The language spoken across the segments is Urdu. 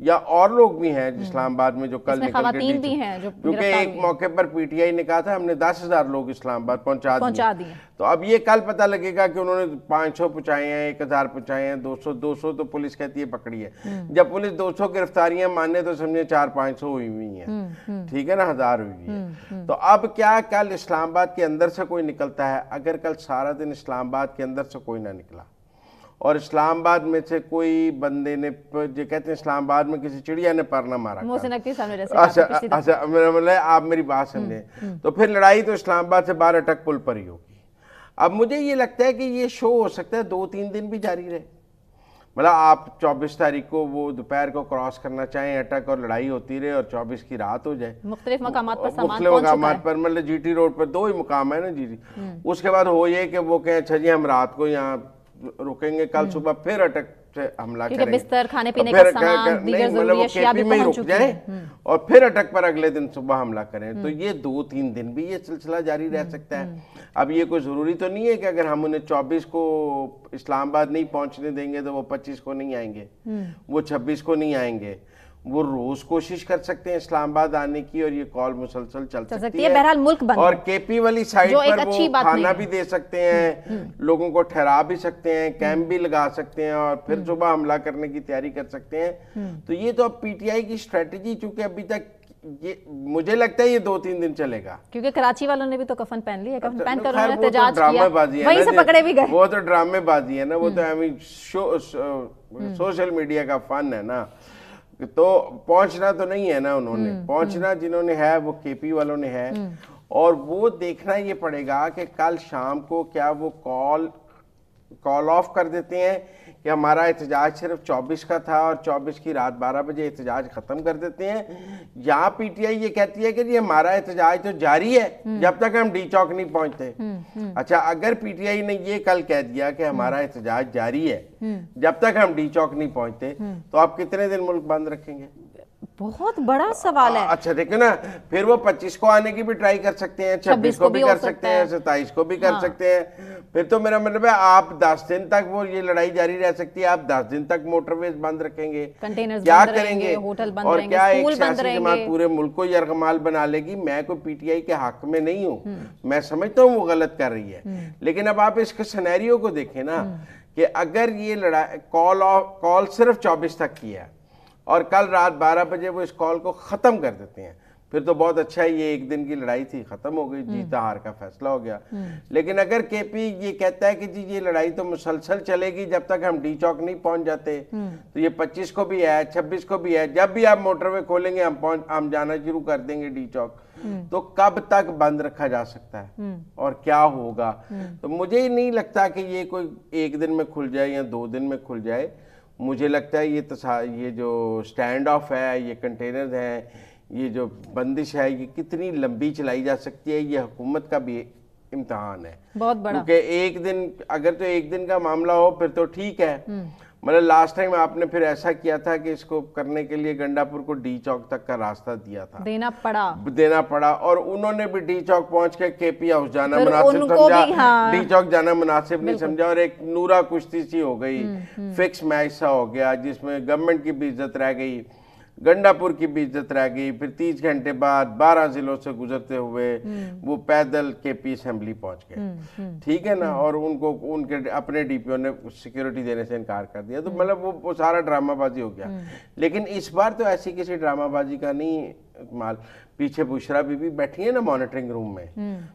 یا اور لوگ بھی ہیں اسلام آباد میں جو کل نکل کے خواتین بھی ہیں جو کیونکہ ایک موقع پر پی ٹی آئی نے کہا تھا ہم نے 10,000 لوگ اسلام آباد پہنچا دیے. تو اب یہ کل پتہ لگے گا کہ انہوں نے 500 پہنچائے ہیں, 1,000 پہنچائے ہیں, 200 تو پولیس کہتی ہے پکڑی ہے. جب پولیس 200 گرفتاریاں مانے تو سمجھے 400-500 ہوئی ہوئی ہیں, ٹھیک ہے نا, 1000 ہوئی ہیں. تو اب کیا کل اسلام آباد کے اندر سے کوئی نکلتا ہے؟ اگر کل سارا دن اسلام آباد کے اندر سے کوئی نہ نکلا اور اسلام آباد میں سے کوئی بندے نے, جو کہتے ہیں اسلام آباد میں کسی چڑیا نے پر نہ مارا, اچھا آپ میری بات سمجھیں, تو پھر لڑائی تو اسلام آباد سے باہر اٹک پل پر ہی ہوگی. اب مجھے یہ لگتا ہے کہ یہ شو ہو سکتا ہے 2-3 دن بھی جاری رہے. مطلب آپ 24 تاریخ کو وہ دوپہر کو کراس کرنا چاہیں اٹک اور لڑائی ہوتی رہے اور 24 کی رات ہو جائے. مختلف مقامات پر مختلف مقامات پر, مطلب جی ٹی روڈ پر 2 ہی مقام ہے نا جی. اس کے بعد ہو یہ کہ وہ کہیں اچھا جی ہم رات کو یہاں رکیں گے, کل صبح پھر اٹک سے حملہ کریں گے, بستر, کھانے پینے کا سامان, دیگر ضروری اشیاء بھی پہنچ چکی ہیں, اور پھر اٹک پر اگلے دن صبح حملہ کریں. تو یہ 2-3 دن بھی یہ سلسلہ جاری رہ سکتا ہے. اب یہ کوئی ضروری تو نہیں ہے کہ اگر ہم انہیں 24 کو اسلام آباد نہیں پہنچنے دیں گے تو وہ 25 کو نہیں آئیں گے, وہ 26 کو نہیں آئیں گے. وہ روز کوشش کر سکتے ہیں اسلام آباد آنے کی اور یہ کال مسلسل چل سکتی ہے. بہرحال ملک بند, اور کے پی والی سائٹ پر وہ کھانا بھی دے سکتے ہیں, لوگوں کو ٹھہرا بھی سکتے ہیں, کیمپ بھی لگا سکتے ہیں اور پھر صبح حملہ کرنے کی تیاری کر سکتے ہیں. تو یہ تو اب پی ٹی آئی کی اسٹریٹجی, چونکہ ابھی تک یہ مجھے لگتا ہے یہ 2-3 دن چلے گا. کیونکہ کراچی والوں نے بھی تو کفن پہن لی ہے, کفن پہن کر انہوں نے احتجاج کیا, وہیں سے پکڑے بھی گئے. وہ تو ڈرامے بازی ہے نا, وہ تو سوشل میڈیا کا فن ہے نا. تو پہنچنا تو نہیں ہے نا انہوں نے, پہنچنا جنہوں نے ہے وہ کے پی والوں نے ہے. اور وہ دیکھنا یہ پڑے گا کہ کل شام کو کیا وہ کال آف کر دیتے ہیں کہ ہمارا احتجاج صرف 24 کا تھا اور 24 کی رات 12 بجے احتجاج ختم کر دیتے ہیں, یا پی ٹی آئی یہ کہتی ہے کہ جی ہمارا احتجاج تو جاری ہے جب تک ہم ڈی چوک نہیں پہنچتے. اچھا, اگر پی ٹی آئی نے یہ کل کہہ دیا کہ ہمارا احتجاج جاری ہے جب تک ہم ڈی چوک نہیں پہنچتے, تو آپ کتنے دن ملک بند رکھیں گے؟ بہت بڑا سوال ہے. اچھا دیکھیں نا, پھر وہ 25 کو آنے کی بھی ٹرائی کر سکتے ہیں, 26 کو بھی کر سکتے ہیں, 27 کو بھی کر سکتے ہیں. پھر تو میرا مطلب ہے آپ 10 دن تک وہ یہ لڑائی جاری رہ سکتی ہے. آپ 10 دن تک موٹر ویز بند رکھیں گے, کیا کریں گے, اور کیا ایک سیاسی جماعت پورے ملک کو یرغمال بنا لے گی؟ میں کوئی پی ٹی آئی کے حق میں نہیں ہوں, میں سمجھتا ہوں وہ غلط کر رہی ہے, لیکن اب آپ اس کے سینیریو کو دیکھیں نا کہ اگر یہ لڑائی کال صرف 24 تک کی ہے اور کل رات 12 بجے وہ اس کال کو ختم کر دیتے ہیں, پھر تو بہت اچھا ہے, یہ ایک دن کی لڑائی تھی, ختم ہو گئی, جیتا ہار کا فیصلہ ہو گیا. لیکن اگر کے پی یہ کہتا ہے کہ جی یہ لڑائی تو مسلسل چلے گی جب تک ہم ڈی چوک نہیں پہنچ جاتے, تو یہ 25 کو بھی ہے, 26 کو بھی ہے, جب بھی آپ موٹر وے کھولیں گے ہم جانا شروع کر دیں گے ڈی چوک. تو کب تک بند رکھا جا سکتا ہے اور کیا ہوگا؟ تو مجھے ہی نہیں لگتا کہ یہ کوئی ایک دن میں کھل جائے یا 2 دن میں کھل جائے. مجھے لگتا ہے یہ جو سٹینڈ آف ہے, یہ کنٹینرز ہیں, یہ جو بندش ہے, یہ کتنی لمبی چلائی جا سکتی ہے, یہ حکومت کا بھی امتحان ہے بہت بڑا. کیونکہ ایک دن, اگر تو ایک دن کا معاملہ ہو پھر تو ٹھیک ہے. مطلب لاسٹ ٹائم آپ نے پھر ایسا کیا تھا کہ اس کو کرنے کے لیے گنڈا پور کو ڈی چوک تک کا راستہ دیا تھا, دینا پڑا, اور انہوں نے بھی ڈی چوک پہنچ کے کے پی ہاؤس جانا مناسب سمجھا, ڈی چوک جانا مناسب نہیں سمجھا, اور ایک نورا کشتی سی ہو گئی, فکس میچ سا ہو گیا جس میں گورنمنٹ کی بھی عزت رہ گئی, گنڈا پور کی بھی عزت رہ گئی. پھر 30 گھنٹے بعد 12 ضلعوں سے گزرتے ہوئے وہ پیدل کے پی اسمبلی پہنچ گئے, ٹھیک ہے نا, اور ان کے اپنے ڈی پی او نے سیکیورٹی دینے سے انکار کر دیا. تو مطلب وہ سارا ڈرامہ بازی ہو گیا. لیکن اس بار تو ایسی کسی ڈرامہ بازی کا نہیں مال. پیچھے بشرا بی بی بیٹھی ہے نا مانیٹرنگ روم میں,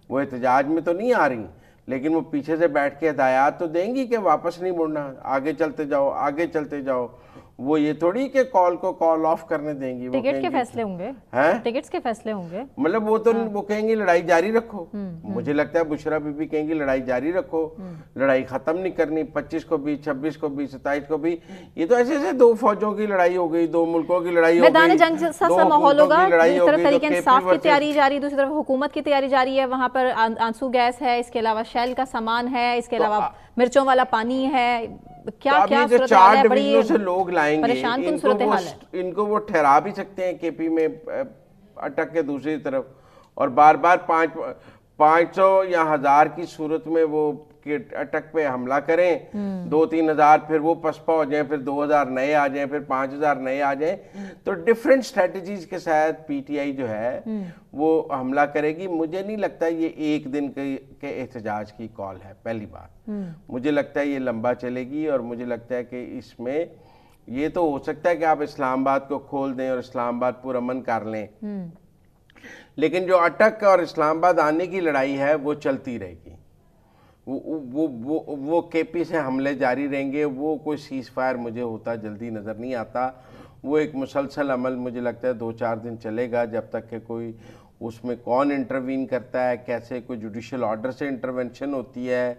وہ احتجاج میں تو نہیں آ رہی, لیکن وہ پیچھے سے بیٹھ کے ہدایات تو دیں گی کہ واپس نہیں مڑنا, آگے چلتے جاؤ, آگے چلتے جاؤ. وہ یہ تھوڑی کہ کال کو کال آف کرنے دیں گی. ٹکٹ کے فیصلے ہوں گے, ٹکٹس کے فیصلے ہوں گے, مطلب وہ تو وہ کہیں گی لڑائی جاری رکھو. مجھے لگتا ہے بشرا بی بی کہیں گی لڑائی جاری رکھو, لڑائی ختم نہیں کرنی, 25 کو بھی, 26 کو بھی, 27 کو بھی. یہ تو ایسے ایسے 2 فوجوں کی لڑائی ہو گئی, 2 ملکوں کی لڑائی ہو گئی, میدان جنگ سا ماحول ہوگا. ایک طرف تحریک انصاف کی تیاری جاری, دوسری طرف حکومت کی تیاری جاری ہے. وہاں پر آنسو گیس ہے, اس کے علاوہ شیل کا سامان ہے, اس کے علاوہ مرچوں والا پانی ہے. کیا صورت حال ہے, بڑی سے لوگ لائیں گے, ان کو وہ ٹھہرا بھی سکتے ہیں کے پی میں اٹک کے دوسری طرف, اور بار بار 500 یا 1000 کی صورت میں وہ کی اٹک پہ حملہ کریں, 2-3 ہزار, پھر وہ پسپا ہو جائیں, پھر 2,000 نئے آ جائیں, پھر 5,000 نئے آ جائیں. تو ڈیفرنٹ اسٹریٹجیز کے ساتھ پی ٹی آئی جو ہے وہ حملہ کرے گی. مجھے نہیں لگتا یہ ایک دن کے احتجاج کی کال ہے. پہلی بات مجھے لگتا ہے یہ لمبا چلے گی, اور مجھے لگتا ہے کہ اس میں یہ تو ہو سکتا ہے کہ آپ اسلام آباد کو کھول دیں اور اسلام آباد پرامن کر لیں, لیکن جو اٹک اور اسلام آباد آنے کی لڑائی ہے وہ چلتی رہے گی. وہ کے پی سے حملے جاری رہیں گے. وہ کوئی سیز فائر مجھے ہوتا جلدی نظر نہیں آتا. وہ ایک مسلسل عمل مجھے لگتا ہے 2-4 دن چلے گا, جب تک کہ کوئی اس میں کون انٹروین کرتا ہے, کیسے کوئی جوڈیشل آرڈر سے انٹرونشن ہوتی ہے,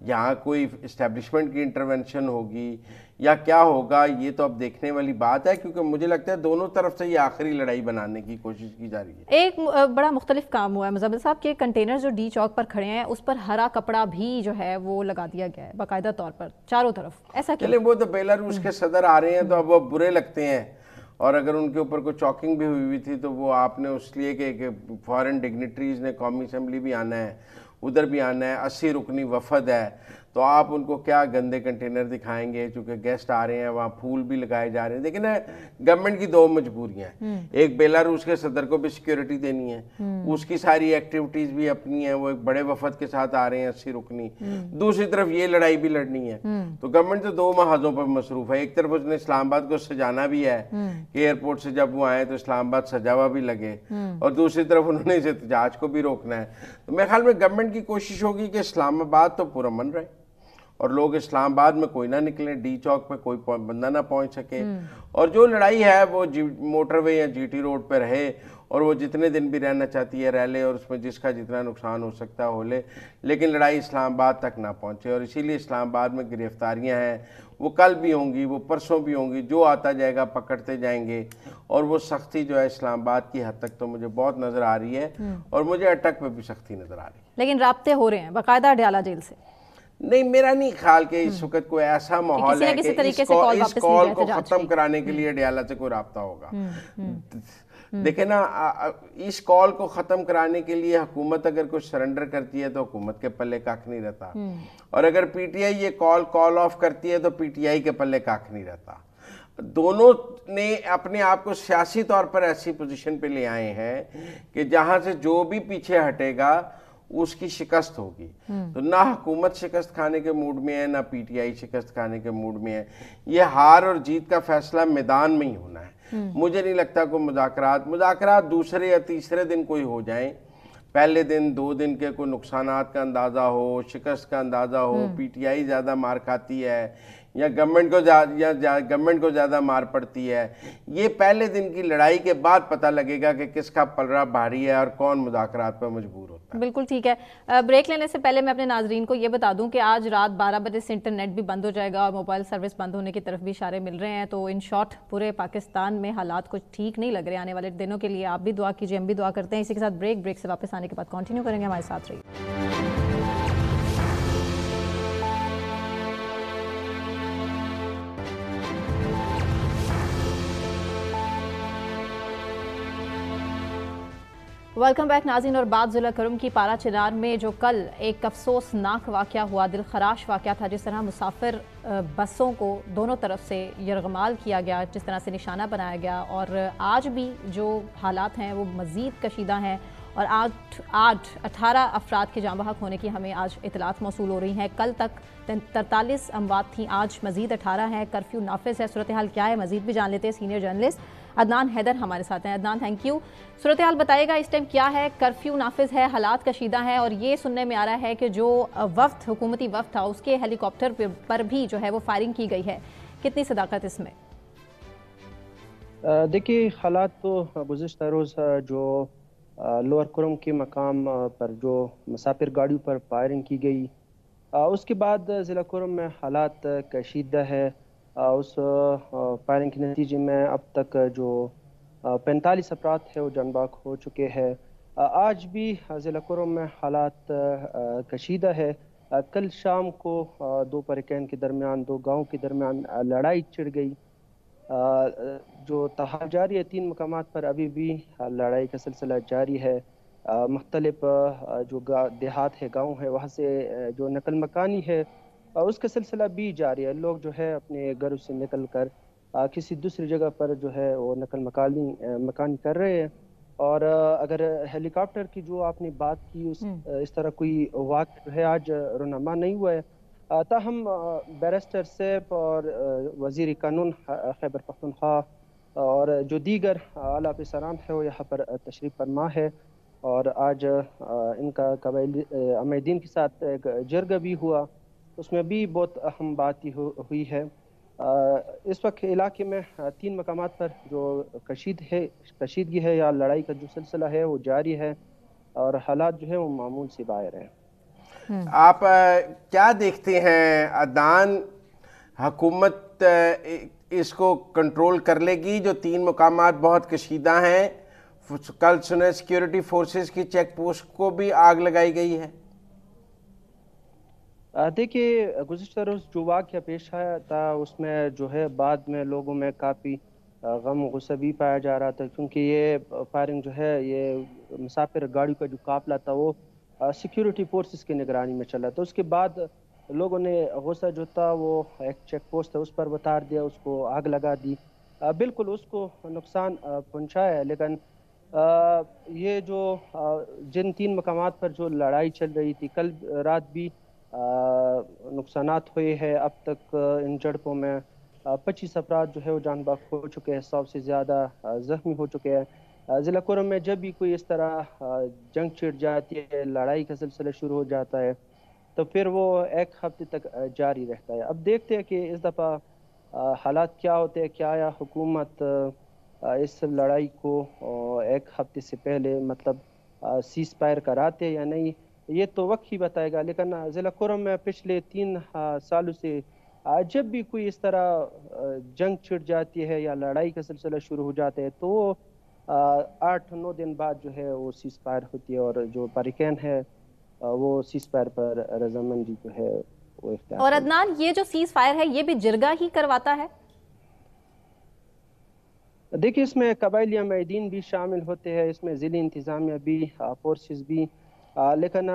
یہاں کوئی اسٹیبلشمنٹ کی انٹرونشن ہوگی یا کیا ہوگا, یہ تو اب دیکھنے والی بات ہے. کیونکہ مجھے لگتا ہے دونوں طرف سے یہ آخری لڑائی بنانے کی کوشش کی جا رہی ہے. ایک بڑا مختلف کام ہوا ہے مزمل صاحب کے کنٹینر جو ڈی چوک پر کھڑے ہیں اس پر ہرا کپڑا بھی جو ہے وہ لگا دیا گیا ہے باقاعدہ طور پر چاروں طرف. ایسا کیا؟ چلے وہ تو بیلاروس کے صدر آ رہے ہیں تو اب وہ برے لگتے ہیں, اور اگر ان کے اوپر کوئی چاکنگ بھی ہوئی تھی تو وہ آپ نے اس لیے کہ فارن ڈگنیٹریز نے قومی اسمبلی بھی آنا ہے, ادھر بھی آنا ہے, 80 رکنی وفد ہے, تو آپ ان کو کیا گندے کنٹینر دکھائیں گے؟ چونکہ گیسٹ آ رہے ہیں, وہاں پھول بھی لگائے جا رہے ہیں. دیکھیں نا, گورنمنٹ کی 2 مجبوریاں ہیں. ایک بیلاروس کے صدر کو بھی سیکیورٹی دینی ہے, اس کی ساری ایکٹیویٹیز بھی اپنی ہیں, وہ ایک بڑے وفد کے ساتھ آ رہے ہیں 80 رکنی. دوسری طرف یہ لڑائی بھی لڑنی ہے. تو گورنمنٹ تو 2 محاذوں پر مصروف ہے. ایک طرف اس نے اسلام آباد کو سجانا بھی ہے کہ ایئرپورٹ سے جب وہ آئے تو اسلام آباد سجا ہوا بھی لگے, اور دوسری طرف انہوں نے اس احتجاج کو بھی روکنا ہے. تو میرے خیال میں گورنمنٹ کی کوشش ہوگی کہ اسلام آباد تو پرامن رہے اور لوگ اسلام آباد میں کوئی نہ نکلیں, ڈی چوک پہ کوئی بندہ نہ پہنچ سکے, اور جو لڑائی ہے وہ موٹر وے یا جی ٹی روڈ پہ رہے, اور وہ جتنے دن بھی رہنا چاہتی ہے رہ لے, اور اس میں جس کا جتنا نقصان ہو سکتا ہے ہو لے, لیکن لڑائی اسلام آباد تک نہ پہنچے. اور اسی لیے اسلام آباد میں گرفتاریاں ہیں, وہ کل بھی ہوں گی, وہ پرسوں بھی ہوں گی, جو آتا جائے گا پکڑتے جائیں گے, اور وہ سختی جو ہے اسلام آباد کی حد تک تو مجھے بہت نظر آ رہی ہے, اور مجھے اٹک پہ بھی سختی نظر آ رہی ہے. لیکن رابطے ہو رہے ہیں باقاعدہ اڈیالہ جیل سے؟ نہیں, میرا نہیں خیال کہ اس وقت کوئی ایسا ماحول ہے کہ اس کال کو ختم کرانے کے لیے اڈیالہ سے کوئی رابطہ ہوگا. دیکھیں نا, اس کال کو ختم کرانے کے لیے حکومت اگر کچھ سرنڈر کرتی ہے تو حکومت کے پلے کاکھ نہیں رہتا, اور اگر پی ٹی آئی یہ کال آف کرتی ہے تو پی ٹی آئی کے پلے کاکھ نہیں رہتا. دونوں نے اپنے آپ کو سیاسی طور پر ایسی پوزیشن پہ لے آئے ہیں کہ جہاں سے جو بھی پیچھے ہٹے گا اس کی شکست ہوگی. تو نہ حکومت شکست کھانے کے موڈ میں ہے, نہ پی ٹی آئی شکست کھانے کے موڈ میں ہے. یہ ہار اور جیت کا فیصلہ میدان میں ہی ہونا ہے. مجھے نہیں لگتا کوئی مذاکرات دوسرے یا تیسرے دن کوئی ہو جائیں. پہلے دن 2 دن کے کوئی نقصانات کا اندازہ ہو, شکست کا اندازہ ہو, پی ٹی آئی زیادہ مار کھاتی ہے یا گورنمنٹ کو زیادہ مار پڑتی ہے, یہ پہلے دن کی لڑائی کے بعد پتہ لگے گا کہ کس کا پلڑا بھاری ہے اور کون مذاکرات پر مجبور ہوتا ہے. بالکل ٹھیک ہے. بریک لینے سے پہلے میں اپنے ناظرین کو یہ بتا دوں کہ آج رات 12 بجے سے انٹرنیٹ بھی بند ہو جائے گا اور موبائل سروس بند ہونے کی طرف بھی اشارے مل رہے ہیں. تو ان شارٹ پورے پاکستان میں حالات کچھ ٹھیک نہیں لگ رہے. آنے والے دنوں کے لیے آپ بھی دعا کیجیے, ہم بھی دعا کرتے ہیں. اسی کے ساتھ بریک سے واپس آنے کے بعد کنٹینیو کریں گے. ہمارے ساتھ رہیے. ویلکم بیک ناظرین. اور بات ضلع کرم کی پارا چنار میں جو کل ایک افسوسناک واقعہ ہوا, دل خراش واقعہ تھا, جس طرح مسافر بسوں کو دونوں طرف سے یرغمال کیا گیا, جس طرح سے نشانہ بنایا گیا. اور آج بھی جو حالات ہیں وہ مزید کشیدہ ہیں, اور آج 18 افراد کے جاں بحق ہونے کی ہمیں آج اطلاعات موصول ہو رہی ہیں. کل تک 43 اموات تھیں, آج مزید 18 ہیں. کرفیو نافذ ہے. صورتحال کیا ہے مزید بھی جان لیتے ہیں. سینئر جرنلسٹ عدنان حیدر ہمارے ساتھ ہیں. Adnan, thank you. صورتحال بتائے گا اس ٹائم کیا ہے؟ کرفیو نافذ ہے, حالات کشیدہ ہیں, اور یہ سننے میں آ رہا ہے کہ جو حکومتی وفد تھا اس کے ہیلی کاپٹر پر بھی جو ہے وہ فائرنگ کی گئی ہے. کتنی صداقت اس میں؟ دیکھیے, حالات تو گزشتہ روز جو لوور کرم کے مقام پر جو مسافر گاڑیوں پر فائرنگ کی گئی, اس کے بعد ضلع کرم میں حالات کشیدہ ہے. اس فائرنگ کے نتیجے میں اب تک جو 45 افراد ہیں وہ جان بحق ہو چکے ہیں. آج بھی ضلع کرم میں حالات کشیدہ ہے. کل شام کو 2 فریقین کے درمیان, 2 گاؤں کے درمیان لڑائی چھڑ گئی جو تاحال جاری ہے. 3 مقامات پر ابھی بھی لڑائی کا سلسلہ جاری ہے. مختلف جو دیہات ہے، گاؤں ہے، وہاں سے جو نقل مکانی ہے اس کا سلسلہ بھی جاری ہے. لوگ جو ہے اپنے گھروں سے نکل کر کسی دوسری جگہ پر جو ہے وہ نقل مکانی کر رہے ہیں. اور اگر ہیلی کاپٹر کی جو آپ نے بات کی، اس طرح کوئی واقعہ جو ہے آج رونما نہیں ہوا ہے. تاہم بیرسٹر سیف اور وزیر قانون خیبر پختونخوا اور جو دیگر اعلیٰ افسران ہے وہ یہاں پر تشریف فرما ہے. اور آج ان کا قبائلی امیدین کے ساتھ ایک جرگہ بھی ہوا، اس میں بھی بہت اہم بات ہوئی ہے. اس وقت علاقے میں 3 مقامات پر جو کشیدگی ہے یا لڑائی کا جو سلسلہ ہے وہ جاری ہے، اور حالات جو ہے وہ معمول سے باہر ہیں. آپ کیا دیکھتے ہیں، عدنان حکومت اس کو کنٹرول کر لے گی؟ جو 3 مقامات بہت کشیدہ ہیں، کل سنے سیکیورٹی فورسز کی چیک پوسٹ کو بھی آگ لگائی گئی ہے. دیکھیے، گزشتہ روز جو واقعہ پیش آیا تھا اس میں جو ہے بعد میں لوگوں میں کافی غم و غصہ بھی پایا جا رہا تھا، کیونکہ یہ فائرنگ جو ہے یہ مسافر گاڑی کا جو قافلہ تھا وہ سیکیورٹی فورسز کی نگرانی میں چلا. تو اس کے بعد لوگوں نے غصہ جو تھا وہ ایک چیک پوسٹ ہے اس پر اتار دیا، اس کو آگ لگا دی. بالکل اس کو نقصان پہنچایا ہے، لیکن یہ جو جن 3 مقامات پر جو لڑائی چل رہی تھی، کل رات بھی نقصانات ہوئے ہیں. اب تک ان جھڑپوں میں 25 افراد جو ہے وہ جان باک ہو چکے ہیں، 100 سے زیادہ زخمی ہو چکے ہیں. ضلع کرم میں جب بھی کوئی اس طرح جنگ چھڑ جاتی ہے، لڑائی کا سلسلہ شروع ہو جاتا ہے، تو پھر وہ ایک ہفتے تک جاری رہتا ہے. اب دیکھتے ہیں کہ اس دفعہ حالات کیا ہوتے ہیں. کیا یا حکومت اس لڑائی کو ایک ہفتے سے پہلے مطلب سیز فائر کراتے یا نہیں، یہ تو وقت ہی بتائے گا. لیکن ضلع کرم میں پچھلے 3 سالوں سے جب بھی کوئی اس طرح جنگ چھڑ جاتی ہے یا لڑائی کا سلسلہ شروع ہو جاتا ہے تو 8-9 دن بعد جو ہے وہ سیز فائر ہوتی ہے، اور جو باریکین ہے وہ سیز فائر پر رضامندی جو ہے وہ اختیار. اور عدنان، یہ جو سیز فائر ہے یہ بھی جرگہ ہی کرواتا ہے؟ دیکھیے، اس میں قبائلی امیدین بھی شامل ہوتے ہیں، اس میں ضلعی انتظامیہ بھی، فورسز بھی. لیکن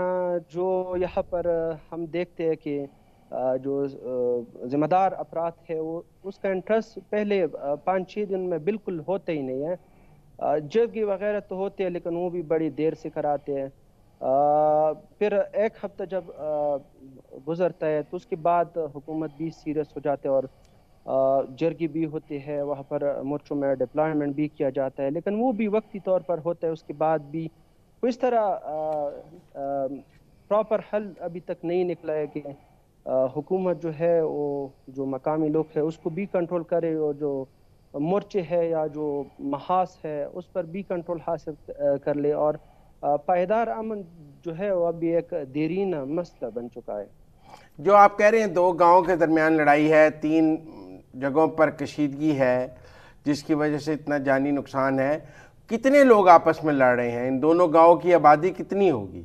جو یہاں پر ہم دیکھتے ہیں کہ جو ذمہ دار افراد ہے وہ اس کا انٹرسٹ پہلے 5-6 دن میں بالکل ہوتے ہی نہیں ہے. جرگے وغیرہ تو ہوتے ہیں لیکن وہ بھی بڑی دیر سے کراتے ہیں. پھر ایک ہفتہ جب گزرتا ہے تو اس کے بعد حکومت بھی سیریس ہو جاتے ہے، اور جرگی بھی ہوتی ہے، وہاں پر مورچوں میں ڈپلائمنٹ بھی کیا جاتا ہے، لیکن وہ بھی وقتی طور پر ہوتا ہے. اس کے بعد بھی اس طرح پراپر حل ابھی تک نہیں نکلا ہے کہ حکومت جو ہے وہ جو مقامی لوگ ہے اس کو بھی کنٹرول کرے، اور جو مورچے ہے یا جو محاذ ہے اس پر بھی کنٹرول حاصل کر لے. اور پائیدار امن جو ہے وہ ابھی ایک دیرینہ مسئلہ بن چکا ہے. جو آپ کہہ رہے ہیں 2 گاؤں کے درمیان لڑائی ہے، 3 جگہوں پر کشیدگی ہے جس کی وجہ سے اتنا جانی نقصان ہے، کتنے لوگ آپس میں لڑ رہے ہیں؟ ان دونوں گاؤں کی آبادی کتنی ہوگی؟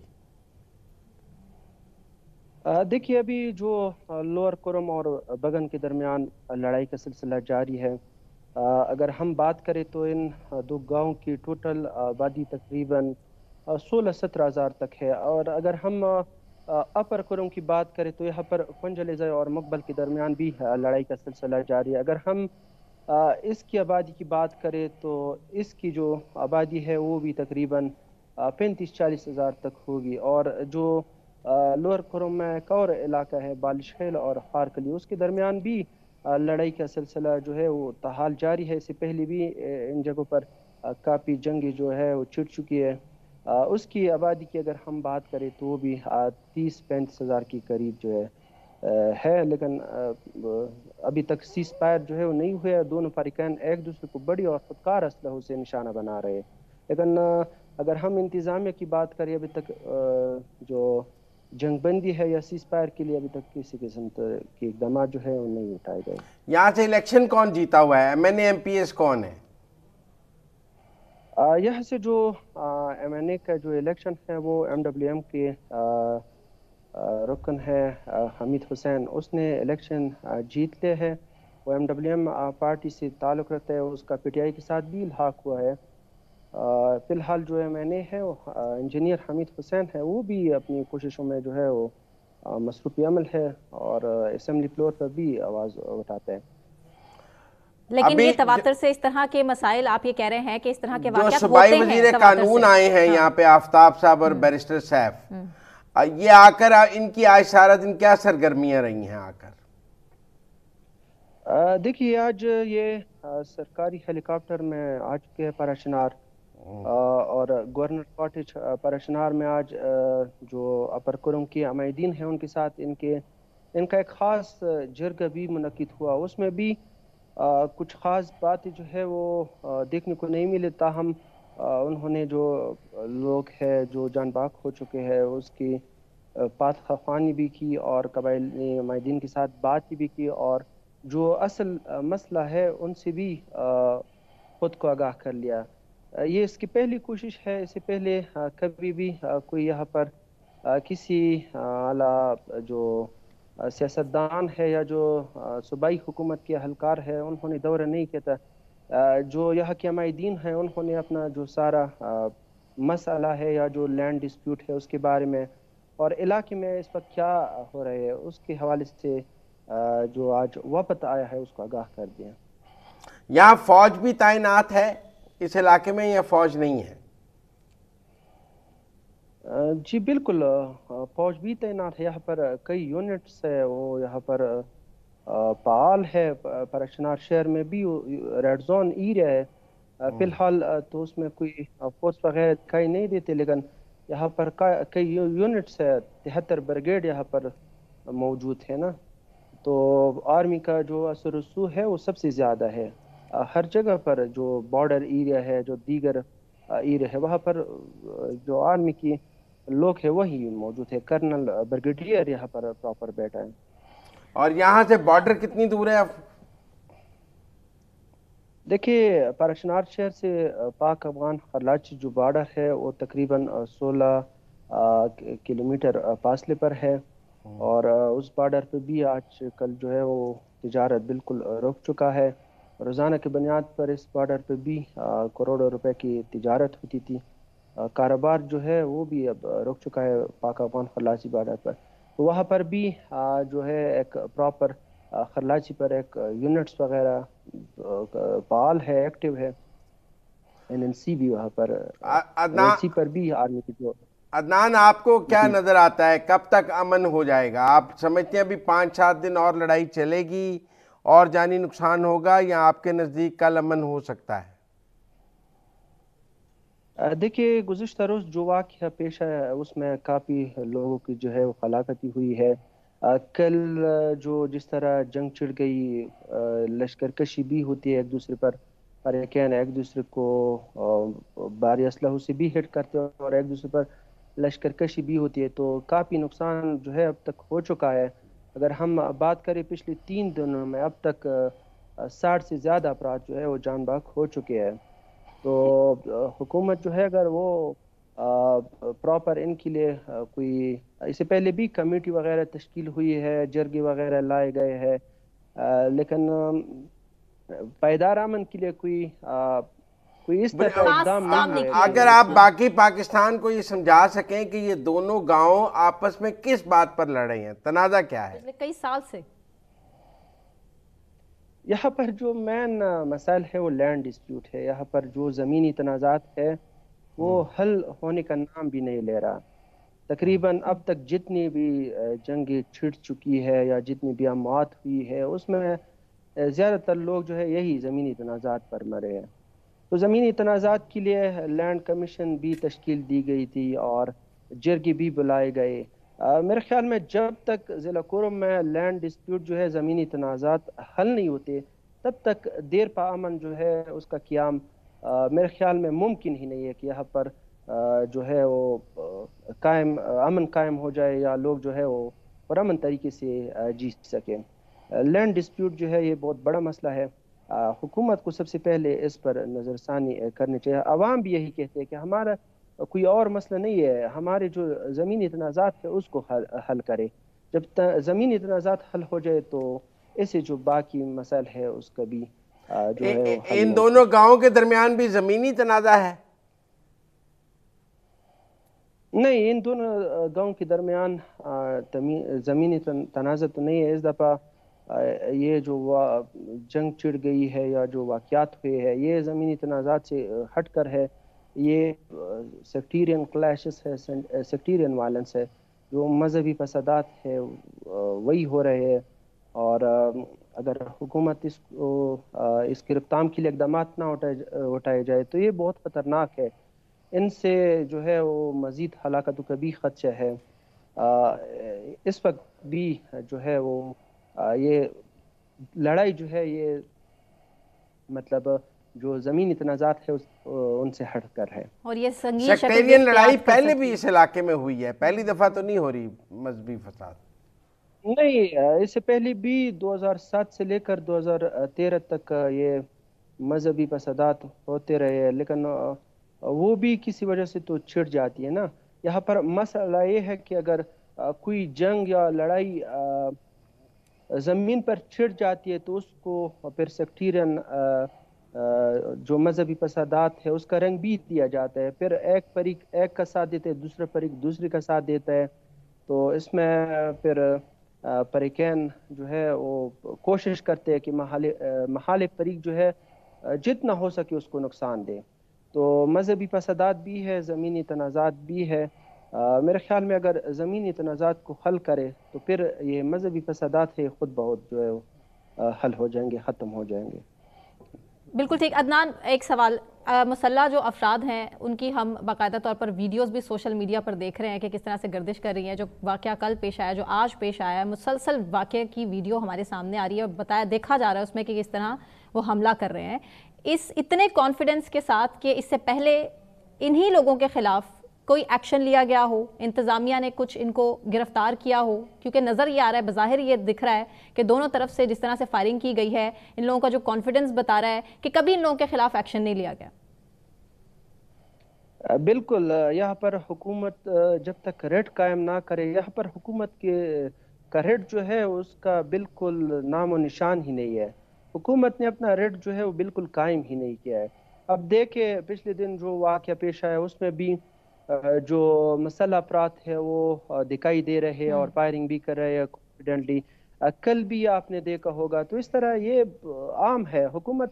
دیکھیے، ابھی جو لوور کرم اور بگن کے درمیان لڑائی کا سلسلہ جاری ہے. اگر ہم بات کریں تو ان 2 گاؤں کی ٹوٹل آبادی تقریباً 16-17 ہزار تک ہے. اور اگر ہم اپر کرم کی بات کریں تو یہاں پر کنجلیزہ اور مقبل کے درمیان بھی لڑائی کا سلسلہ جاری ہے. اگر ہم اس کی آبادی کی بات کریں تو اس کی جو آبادی ہے وہ بھی تقریباً 35-40 ہزار تک ہوگی. اور جو لوور کرم میں ایک اور علاقہ ہے بالش خیل اور خارکلی، اس کے درمیان بھی لڑائی کا سلسلہ جو ہے وہ تاحال جاری ہے. اس سے پہلے بھی ان جگہوں پر کافی جنگی جو ہے وہ چھڑ چکی ہے. اس کی آبادی کی اگر ہم بات کریں تو وہ بھی 30-35 ہزار کی قریب جو ہے. لیکن ابھی تک سیز فائر جو ہے وہ نہیں ہوا ہے. دونوں فریقین ایک دوسرے کو بڑی اور خودکار اسلحوں سے نشانہ بنا رہے ہیں. لیکن اگر ہم انتظامیہ کی بات کریں، ابھی تک جو جنگ بندی ہے یا سیز فائر کے لیے ابھی تک کسی قسم کے اقدامات جو ہے وہ نہیں اٹھائے گئے. یہاں سے الیکشن کون جیتا ہوا ہے؟ M N A M P S کون ہے؟ یہاں سے جو ایم این اے کا جو الیکشن ہے وہ MWM کے رکن ہے حمید حسین، اس نے الیکشن جیت لے ہے. وہ MWM پارٹی سے تعلق رکھتا ہے، اس کا PTI کے ساتھ بھی الحاق ہوا ہے. فی الحال جو ایم این اے ہے وہ انجینئر حمید حسین ہے، وہ بھی اپنی کوششوں میں جو ہے وہ مصروف عمل ہے اور اسمبلی فلور پر بھی آواز اٹھاتا ہے۔ لیکن یہ تواتر سے اس طرح کے مسائل آپ یہ کہہ رہے ہیں کہ اس طرح کے واقعات جو صوبائی ہوتے ہیں وزیر قانون آئے ہیں یہاں پہ آفتاب صاحب اور بیرسٹر سیف، یہ آ کر ان کی آج سارا دن کیا سرگرمیاں رہی ہیں آ کر؟ دیکھیے آج یہ سرکاری ہیلی کاپٹر میں آ چکے ہیں پراشنار، اور گورنر کاٹیج پراشنار میں آج جو اپر کرم کے عمائدین ہیں ان کے ساتھ ان کا ایک خاص جرگہ بھی منعقد ہوا۔ اس میں بھی کچھ خاص باتیں جو ہے وہ دیکھنے کو نہیں ملے، تاہم انہوں نے جو لوگ ہے جو جان باک ہو چکے ہیں اس کی پات خواہانی بھی کی اور قبائلی عمائدین کے ساتھ بات بھی کی، اور جو اصل مسئلہ ہے ان سے بھی خود کو آگاہ کر لیا۔ یہ اس کی پہلی کوشش ہے، اس سے پہلے کبھی بھی کوئی یہاں پر کسی اعلیٰ جو سیاستدان ہے یا جو صوبائی حکومت کے اہلکار ہے انہوں نے دورہ نہیں کیا تھا۔ جو یہاں کے عمائدین ہیں انہوں نے اپنا جو سارا مسئلہ ہے یا جو لینڈ ڈسپیوٹ ہے اس کے بارے میں اور علاقے میں اس وقت کیا ہو رہے ہے اس کے حوالے سے جو آج وفد آیا ہے اس کو آگاہ کر دیا۔ یہاں فوج بھی تعینات ہے اس علاقے میں یا فوج نہیں ہے؟ جی بالکل، فوج بھی تعینات ہے، یہاں پر کئی یونٹس ہے وہ یہاں پر فعال ہے۔ پراشنار شہر میں بھی ریڈ زون ایریا ہے، فی الحال تو اس میں کوئی فورس وغیرہ دکھائی نہیں دیتے، لیکن یہاں پر کئی یونٹس ہے، 73 بریگیڈ یہاں پر موجود ہے نا، تو آرمی کا جو اثر رسوخ ہے وہ سب سے زیادہ ہے۔ ہر جگہ پر جو بارڈر ایریا ہے جو دیگر ایریا ہے وہاں پر جو آرمی کی لوگ ہے وہی موجود ہے، کرنل بریگیڈیئر یہاں پر پراپر بیٹھا ہے۔ اور یہاں سے بارڈر کتنی دور ہے؟ دیکھیے پراشنار شہر سے پاک افغان خرلاچی جو بارڈر ہے وہ تقریباً 16 کلومیٹر فاصلے پر ہے، اور اس بارڈر پہ بھی آج کل جو ہے وہ تجارت بالکل رک چکا ہے۔ روزانہ کی بنیاد پر اس بارڈر پہ بھی کروڑوں روپے کی تجارت ہوتی تھی، کاروبار جو ہے وہ بھی اب رک چکا ہے پاک افغان خرلاچی بارڈر پر۔ تو وہاں پر بھی جو ہے ایک پراپر خرلاچی پر ایک یونٹس وغیرہ فعال ہے، ایکٹیو ہے، NNC بھی وہاں پر، NNC پر بھی آرمی کی جو۔ عدنان، آپ کو کیا نظر آتا ہے کب تک امن ہو جائے گا؟ آپ سمجھتے ہیں ابھی 5-7 دن اور لڑائی چلے گی اور جانی نقصان ہوگا، یا آپ کے نزدیک کل امن ہو سکتا ہے؟ دیکھیے گزشتہ روز جو واقعہ پیش ہے اس میں کافی لوگوں کی جو ہے وہ ہلاکتی ہوئی ہے۔ کل جو جس طرح جنگ چھڑ گئی، لشکر کشی بھی ہوتی ہے ایک دوسرے پر، فریقین ایک دوسرے کو بھاری اسلحوں سے بھی ہٹ کرتے ہیں اور ایک دوسرے پر لشکر کشی بھی ہوتی ہے، تو کافی نقصان جو ہے اب تک ہو چکا ہے۔ اگر ہم بات کریں پچھلے 3 دنوں میں اب تک 60 سے زیادہ افراد جو ہے وہ جان باک ہو چکے ہیں۔ تو حکومت جو ہے اگر وہ پراپر ان کے لیے کوئی، اس سے پہلے بھی کمیٹی وغیرہ تشکیل ہوئی ہے، جرگے وغیرہ لائے گئے ہیں، لیکن پائیدار امن کے لیے کوئی اس طرح کا اقدام نہیں ہے۔ اگر آپ باقی پاکستان کو یہ سمجھا سکیں کہ یہ دونوں گاؤں آپس میں کس بات پر لڑ رہے ہیں، تنازع کیا ہے؟ کئی سال سے یہاں پر جو مین مسائل ہے وہ لینڈ ڈسپیوٹ ہے، یہاں پر جو زمینی تنازعات ہے وہ حل ہونے کا نام بھی نہیں لے رہا۔ تقریباً اب تک جتنی بھی جنگیں چھڑ چکی ہے یا جتنی بھی اموات ہوئی ہے اس میں زیادہ تر لوگ جو ہے یہی زمینی تنازعات پر مرے ہیں۔ تو زمینی تنازعات کے لیے لینڈ کمیشن بھی تشکیل دی گئی تھی اور جرگے بھی بلائے گئے۔ میرے خیال میں جب تک ضلع کورم میں لینڈ ڈسپیوٹ جو ہے زمینی تنازعات حل نہیں ہوتے تب تک دیر پا امن جو ہے اس کا قیام میرے خیال میں ممکن ہی نہیں ہے کہ یہاں پر جو ہے وہ امن قائم ہو جائے یا لوگ جو ہے وہ پرامن طریقے سے جی سکیں۔ لینڈ ڈسپیوٹ جو ہے یہ بہت بڑا مسئلہ ہے، حکومت کو سب سے پہلے اس پر نظر ثانی کرنی چاہیے۔ عوام بھی یہی کہتے ہیں کہ ہمارا کوئی اور مسئلہ نہیں ہے، ہمارے جو زمینی تنازعات ہے اس کو حل کرے۔ جب زمینی تنازعات حل ہو جائے تو ایسے جو باقی مسائل ہے اس کا بھی جو ہے وہ حل ان دونوں گاؤں کے درمیان بھی زمینی تنازع ہے؟ نہیں، ان دونوں گاؤں کے درمیان زمینی تنازع تو نہیں ہے اس دفعہ۔ یہ جو جنگ چڑ گئی ہے یا جو واقعات ہوئے ہیں یہ زمینی تنازعات سے ہٹ کر ہے، یہ سیکٹیرین کلیشز ہے، سیکٹیرین وائلنس ہے، جو مذہبی فسادات ہے وہی ہو رہے ہیں۔ اور اگر حکومت اس کی روک کے لیے اقدامات نہ اٹھائے جائے تو یہ بہت خطرناک ہے۔ ان سے جو ہے وہ مزید ہلاکت و کبھی خدشہ ہے۔ اس وقت بھی جو ہے وہ یہ لڑائی جو ہے یہ مطلب جو زمینی تنازعات ہے ان سے ہٹ کر ہے، اور یہ سنگین سیکٹیرین لڑائی پہلے بھی اس علاقے میں ہوئی ہے، پہلی دفعہ تو نہیں ہو رہی مذہبی فساد۔ نہیں، اس سے پہلے بھی 2007 سے لے کر 2013 تک یہ مذہبی فسادات ہوتے رہے، لیکن وہ بھی کسی وجہ سے تو چھڑ جاتی ہے نا۔ یہاں پر مسئلہ یہ ہے کہ اگر کوئی جنگ یا لڑائی زمین پر چھڑ جاتی ہے تو اس کو پھر سیکٹیرین جو مذہبی فسادات ہے اس کا رنگ بھی دیا جاتا ہے۔ پھر ایک فریق ایک کا ساتھ دیتا ہے، دوسرا فریق دوسرے کا ساتھ دیتا ہے، تو اس میں پھر فریقین جو ہے وہ کوشش کرتے ہیں کہ مخالف فریق جو ہے جتنا ہو سکے اس کو نقصان دے۔ تو مذہبی فسادات بھی ہے، زمینی تنازعات بھی ہے۔ میرے خیال میں اگر زمینی تنازعات کو حل کرے تو پھر یہ مذہبی فسادات ہے خود بہت جو ہے حل ہو جائیں گے، ختم ہو جائیں گے۔ بالکل ٹھیک۔ عدنان، ایک سوال، مسلح جو افراد ہیں ان کی ہم باقاعدہ طور پر ویڈیوز بھی سوشل میڈیا پر دیکھ رہے ہیں کہ کس طرح سے گردش کر رہی ہیں۔ جو واقعہ کل پیش آیا، جو آج پیش آیا ہے، مسلسل واقعے کی ویڈیو ہمارے سامنے آ رہی ہے اور دیکھا جا رہا ہے اس میں کہ کس طرح وہ حملہ کر رہے ہیں اس اتنے کانفیڈنس کے ساتھ کہ اس سے پہلے انہی لوگوں کے خلاف کوئی ایکشن لیا گیا ہو، انتظامیہ نے کچھ ان کو گرفتار کیا ہو، کیونکہ نظر یہ آ رہا ہے، بظاہر یہ دکھ رہا ہے کہ دونوں طرف سے جس طرح سے فائرنگ کی گئی ہے، ان لوگوں کا جو کانفیڈنس بتا رہا ہے کہ کبھی ان لوگوں کے خلاف ایکشن نہیں لیا گیا۔ بالکل، یہاں پر حکومت جب تک ریڈ قائم نہ کرے، یہاں پر حکومت کا ریڈ جو ہے اس کا بالکل نام و نشان ہی نہیں ہے۔ حکومت نے اپنا ریڈ جو ہے وہ بالکل قائم ہی نہیں کیا ہے۔ اب دیکھیں پچھلے دن جو واقعہ پیش آیا اس میں بھی جو مسلح افراد ہے وہ دکھائی دے رہے اور فائرنگ بھی کر رہے ہیں کانفیڈنٹلی۔ کل بھی آپ نے دیکھا ہوگا، تو اس طرح یہ عام ہے۔ حکومت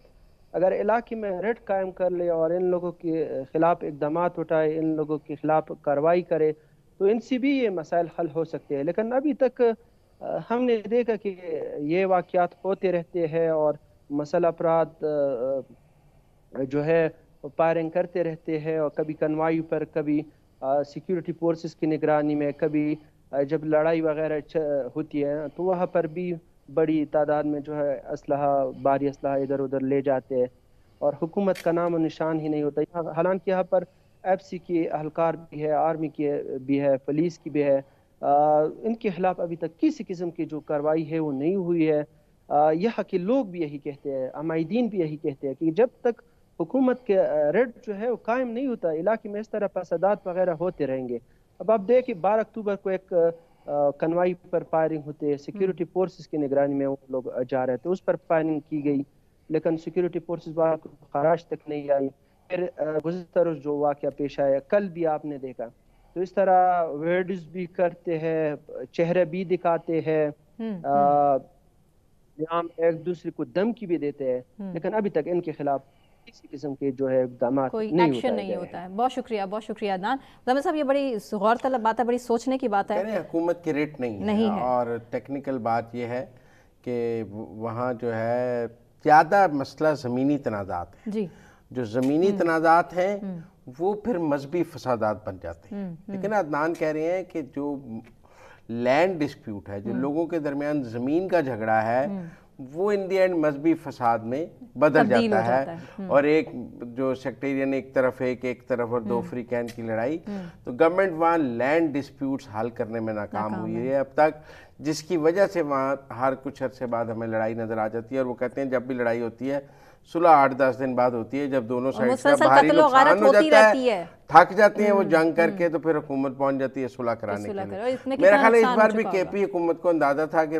اگر علاقے میں ریڈ قائم کر لے اور ان لوگوں کے خلاف اقدامات اٹھائے، ان لوگوں کے خلاف کارروائی کرے تو ان سے بھی یہ مسائل حل ہو سکتے ہیں۔ لیکن ابھی تک ہم نے دیکھا کہ یہ واقعات ہوتے رہتے ہیں اور مسلح افراد جو ہے فائرنگ کرتے رہتے ہیں، اور کبھی کنوائی پر، کبھی سیکیورٹی فورسز کی نگرانی میں، کبھی جب لڑائی وغیرہ ہوتی ہے تو وہاں پر بھی بڑی تعداد میں جو ہے اسلحہ، بھاری اسلحہ ادھر ادھر لے جاتے ہیں اور حکومت کا نام و نشان ہی نہیں ہوتا۔ حالانکہ یہاں پر ایف سی کی اہلکار بھی ہے، آرمی کی بھی ہے، پولیس کی بھی ہے، ان کے خلاف ابھی تک کسی قسم کی جو کارروائی ہے وہ نہیں ہوئی ہے۔ یہاں کے لوگ بھی یہی کہتے ہیں، عمائدین بھی یہی کہتے ہیں کہ جب تک حکومت کے ریڈ جو ہے وہ قائم نہیں ہوتا، علاقے میں اس طرح فسادات وغیرہ ہوتے رہیں گے۔ اب آپ دیکھیں 12 اکتوبر کو ایک کنوائی پر فائرنگ ہوتے، سیکیورٹی فورسز کی نگرانی میں وہ لوگ جا رہے تھے، اس پر فائرنگ کی گئی، لیکن سیکیورٹی فورسز والوں کو خراش تک نہیں آئی۔ پھر گزشتہ روز جو واقعہ پیش آیا، کل بھی آپ نے دیکھا، تو اس طرح ویڈیوز بھی کرتے ہیں، چہرے بھی دکھاتے ہیں، یہاں ایک دوسرے کو دھمکی بھی دیتے ہیں، لیکن ابھی تک ان کے خلاف کسی قسم کے جو ہے اقدامات کوئی ایکشن نہیں ہوتا ہے۔ بہت شکریہ، بہت شکریہ عدنان۔ زمین صاحب، یہ بڑی غور طلب بات ہے، بڑی سوچنے کی بات ہے۔ حکومت کی ریٹ نہیں ہے، اور ٹیکنیکل بات یہ ہے کہ وہاں جو ہے زیادہ مسئلہ زمینی تنازعات ہیں۔ جی، جو زمینی تنازعات ہیں وہ پھر مذہبی فسادات بن جاتے ہیں۔ لیکن عدنان کہہ رہے ہیں کہ جو لینڈ ڈسپیوٹ ہے، جو لوگوں کے درمیان زمین کا جھگڑا ہے، وہ ان دی اینڈ مذہبی فساد میں بدل جاتا ہے۔ اور ایک جو سیکٹیرین ایک طرف اور دو فریقین کی لڑائی، تو گورنمنٹ وہاں لینڈ ڈسپیوٹس حل کرنے میں ناکام ہوئی ہے اب تک، جس کی وجہ سے وہاں ہر کچھ عرصے بعد ہمیں لڑائی نظر آ جاتی ہے۔ اور وہ کہتے ہیں جب بھی لڑائی ہوتی ہے صلح 8-10 دن بعد ہوتی ہے، جب دونوں سائڈ کا بھاری نقصان ہو جاتا ہے، تھک جاتے ہیں وہ جنگ کر کے، تو پھر حکومت پہنچ جاتی ہے صلح کرانے کے لیے۔ میرا خیال ہے اس بار بھی کے پی حکومت کو اندازہ تھا کہ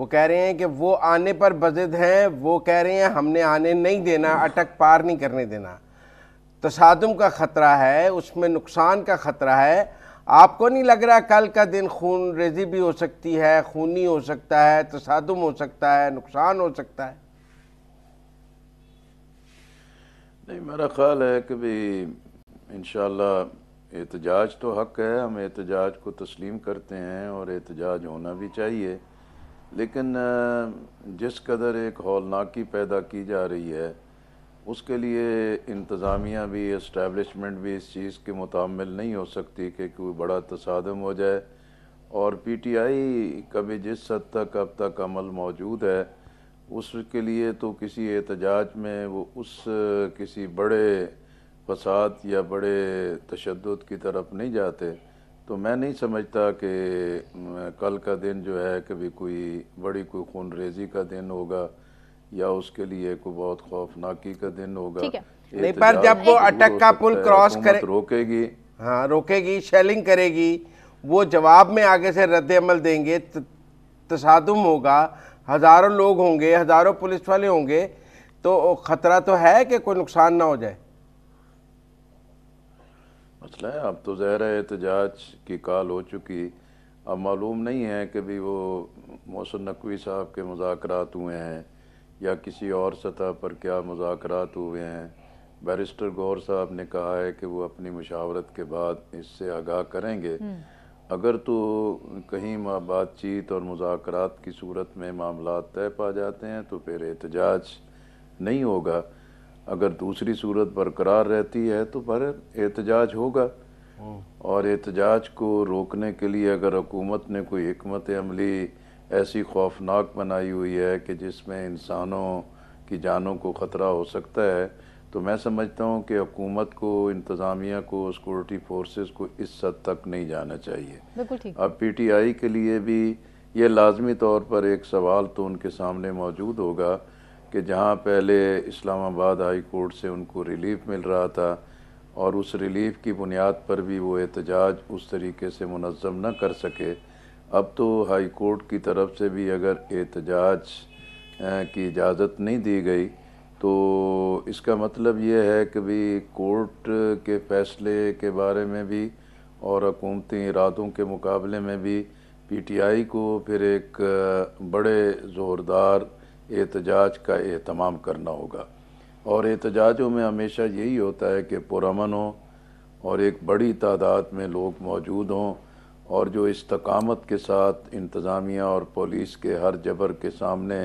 وہ کہہ رہے ہیں کہ وہ آنے پر بضد ہیں، وہ کہہ رہے ہیں ہم نے آنے نہیں دینا، اٹک پار نہیں کرنے دینا۔ تصادم کا خطرہ ہے، اس میں نقصان کا خطرہ ہے۔ آپ کو نہیں لگ رہا کل کا دن خون ریزی بھی ہو سکتی ہے، خونی ہو سکتا ہے، تصادم ہو سکتا ہے، نقصان ہو سکتا ہے؟ نہیں، میرا خیال ہے کہ بھی انشاءاللہ احتجاج تو حق ہے، ہم احتجاج کو تسلیم کرتے ہیں اور احتجاج ہونا بھی چاہیے، لیکن جس قدر ایک ہولناکی پیدا کی جا رہی ہے اس کے لیے انتظامیہ بھی، اسٹیبلشمنٹ بھی اس چیز کے متحمل نہیں ہو سکتی کہ کوئی بڑا تصادم ہو جائے۔ اور پی ٹی آئی کا بھی جس حد تک اب تک عمل موجود ہے اس کے لیے تو کسی احتجاج میں وہ اس کسی بڑے فساد یا بڑے تشدد کی طرف نہیں جاتے، تو میں نہیں سمجھتا کہ کل کا دن جو ہے کبھی کوئی بڑی کوئی خون ریزی کا دن ہوگا یا اس کے لیے کوئی بہت خوفناکی کا دن ہوگا۔ نہیں، پر جب وہ اٹک کا پل کراس کرے، روکے گی، ہاں روکے گی، شیلنگ کرے گی، وہ جواب میں آگے سے رد عمل دیں گے، تصادم ہوگا، ہزاروں لوگ ہوں گے، ہزاروں پولیس والے ہوں گے، تو خطرہ تو ہے کہ کوئی نقصان نہ ہو جائے۔ مسئلہ ہے اب تو ظاہر ہے احتجاج کی کال ہو چکی، اب معلوم نہیں ہے کہ بھی وہ محسن نقوی صاحب کے مذاکرات ہوئے ہیں یا کسی اور سطح پر کیا مذاکرات ہوئے ہیں۔ بیرسٹر گور صاحب نے کہا ہے کہ وہ اپنی مشاورت کے بعد اس سے آگاہ کریں گے۔ اگر تو کہیں بات چیت اور مذاکرات کی صورت میں معاملات طے پا جاتے ہیں تو پھر احتجاج نہیں ہوگا، اگر دوسری صورت برقرار رہتی ہے تو پھر احتجاج ہوگا۔ اور احتجاج کو روکنے کے لیے اگر حکومت نے کوئی حکمت عملی ایسی خوفناک بنائی ہوئی ہے کہ جس میں انسانوں کی جانوں کو خطرہ ہو سکتا ہے، تو میں سمجھتا ہوں کہ حکومت کو، انتظامیہ کو، سیکورٹی فورسز کو اس حد تک نہیں جانا چاہیے۔ بالکل ٹھیک۔ اب پی ٹی آئی کے لیے بھی یہ لازمی طور پر ایک سوال تو ان کے سامنے موجود ہوگا کہ جہاں پہلے اسلام آباد ہائی کورٹ سے ان کو ریلیف مل رہا تھا اور اس ریلیف کی بنیاد پر بھی وہ احتجاج اس طریقے سے منظم نہ کر سکے، اب تو ہائی کورٹ کی طرف سے بھی اگر احتجاج کی اجازت نہیں دی گئی تو اس کا مطلب یہ ہے کہ بھی کورٹ کے فیصلے کے بارے میں بھی اور حکومتی ارادوں کے مقابلے میں بھی پی ٹی آئی کو پھر ایک بڑے زوردار احتجاج کا اہتمام کرنا ہوگا۔ اور احتجاجوں میں ہمیشہ یہی ہوتا ہے کہ پرامن ہو اور ایک بڑی تعداد میں لوگ موجود ہوں اور جو استقامت کے ساتھ انتظامیہ اور پولیس کے ہر جبر کے سامنے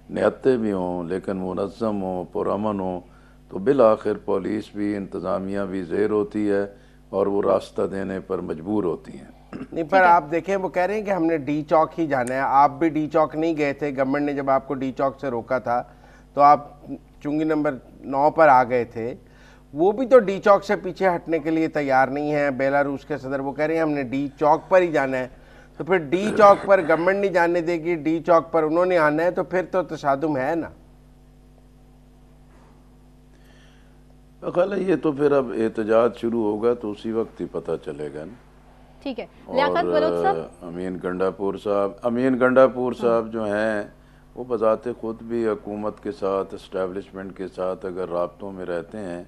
نہتے بھی ہوں لیکن منظم ہوں، پرامن ہوں، تو بالآخر پولیس بھی، انتظامیہ بھی زیر ہوتی ہے اور وہ راستہ دینے پر مجبور ہوتی ہیں۔ نہیں، پر آپ دیکھیں وہ کہہ رہے ہیں کہ ہم نے ڈی چوک ہی جانا ہے، آپ بھی ڈی چوک نہیں گئے تھے، گورنمنٹ نے جب آپ کو ڈی چوک سے روکا تھا تو آپ چنگی نمبر 9 پر آ گئے تھے، وہ بھی تو ڈی چوک سے پیچھے ہٹنے کے لیے تیار نہیں ہیں۔ بیلاروس کے صدر وہ کہہ رہے ہیں ہم نے ڈی چوک پر ہی جانا ہے، تو پھر ڈی چوک پر گورنمنٹ نہیں جانے دے گی، ڈی چوک پر انہوں نے آنا ہے، تو پھر تو تصادم ہے نا۔ خیال ہے یہ تو پھر اب احتجاج شروع ہوگا تو اسی وقت ہی پتہ چلے گا نا۔ ٹھیک ہے، لیاقت بلوچ صاحب۔ امین گنڈا پور صاحب جو ہیں وہ بذات خود بھی حکومت کے ساتھ، اسٹیبلشمنٹ کے ساتھ اگر رابطوں میں رہتے ہیں